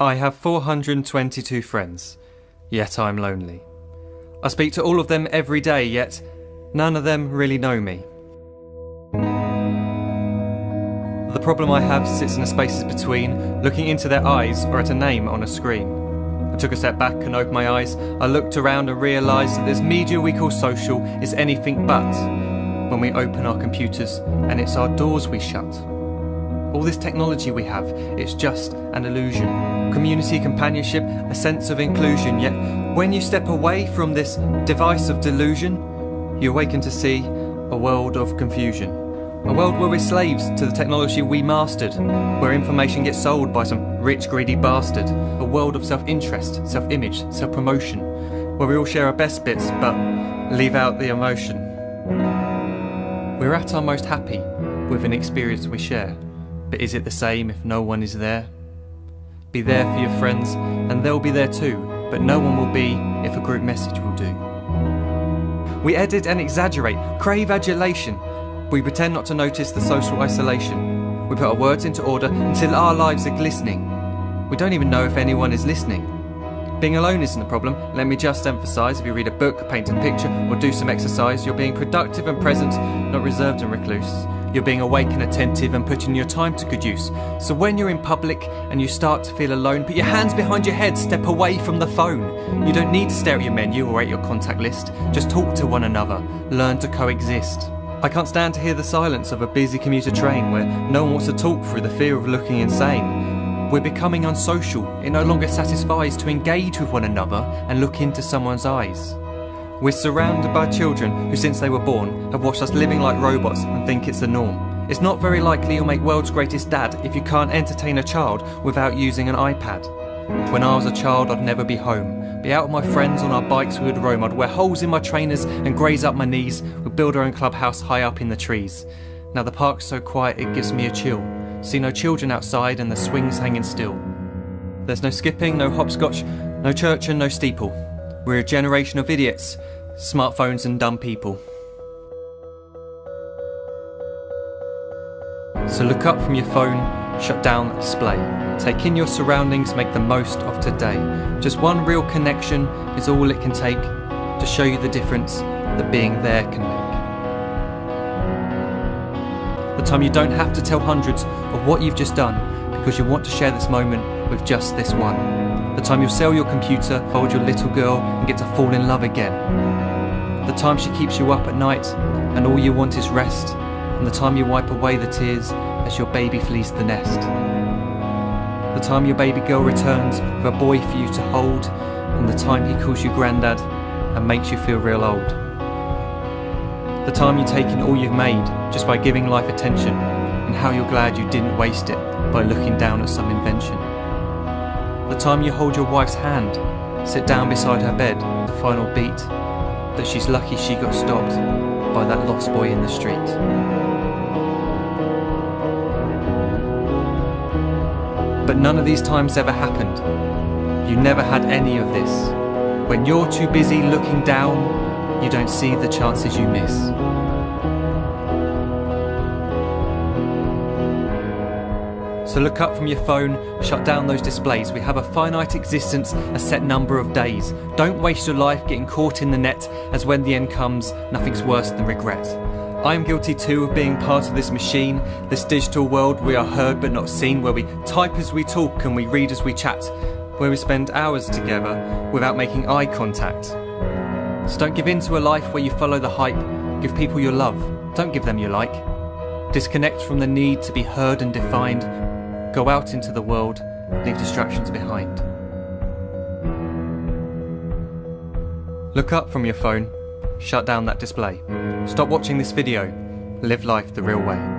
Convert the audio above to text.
I have 422 friends, yet I'm lonely. I speak to all of them every day, yet none of them really know me. The problem I have sits in the spaces between looking into their eyes or at a name on a screen. I took a step back and opened my eyes. I looked around and realised that this media we call social is anything but when we open our computers and it's our doors we shut. All this technology we have, it's just an illusion. Community, companionship, a sense of inclusion. Yet when you step away from this device of delusion, you awaken to see a world of confusion. A world where we're slaves to the technology we mastered, where information gets sold by some rich, greedy bastard. A world of self-interest, self-image, self-promotion, where we all share our best bits but leave out the emotion. We're at our most happy with an experience we share. But is it the same if no one is there? Be there for your friends and they'll be there too, but no one will be if a group message will do. We edit and exaggerate, crave adulation. We pretend not to notice the social isolation. We put our words into order until our lives are glistening. We don't even know if anyone is listening. Being alone isn't a problem, let me just emphasise. If you read a book, paint a picture or do some exercise, you're being productive and present, not reserved and recluse. You're being awake and attentive and putting your time to good use. So when you're in public and you start to feel alone, put your hands behind your head, step away from the phone. You don't need to stare at your menu or at your contact list. Just talk to one another, learn to coexist. I can't stand to hear the silence of a busy commuter train where no one wants to talk through the fear of looking insane. We're becoming unsocial. It no longer satisfies to engage with one another and look into someone's eyes. We're surrounded by children who since they were born have watched us living like robots and think it's the norm. It's not very likely you'll make world's greatest dad if you can't entertain a child without using an iPad. When I was a child I'd never be home. Be out with my friends on our bikes we would roam. I'd wear holes in my trainers and graze up my knees. We'd build our own clubhouse high up in the trees. Now the park's so quiet it gives me a chill. See no children outside and the swings hanging still. There's no skipping, no hopscotch, no church and no steeple. We're a generation of idiots, smartphones and dumb people. So look up from your phone, shut down the display. Take in your surroundings, make the most of today. Just one real connection is all it can take to show you the difference that being there can make. The time you don't have to tell hundreds of what you've just done because you want to share this moment with just this one. The time you'll sell your computer, hold your little girl and get to fall in love again. The time she keeps you up at night and all you want is rest. And the time you wipe away the tears as your baby flees the nest. The time your baby girl returns with a boy for you to hold. And the time he calls you granddad and makes you feel real old. The time you take in all you've made just by giving life attention. And how you're glad you didn't waste it by looking down at some invention. The time you hold your wife's hand, sit down beside her bed, the final beat, that she's lucky she got stopped by that lost boy in the street. But none of these times ever happened. You never had any of this. When you're too busy looking down, you don't see the chances you miss. So look up from your phone, shut down those displays. We have a finite existence, a set number of days. Don't waste your life getting caught in the net, as when the end comes, nothing's worse than regret. I am guilty too of being part of this machine, this digital world we are heard but not seen, where we type as we talk and we read as we chat, where we spend hours together without making eye contact. So don't give in to a life where you follow the hype. Give people your love, don't give them your like. Disconnect from the need to be heard and defined. Go out into the world, leave distractions behind. Look up from your phone, shut down that display. Stop watching this video, live life the real way.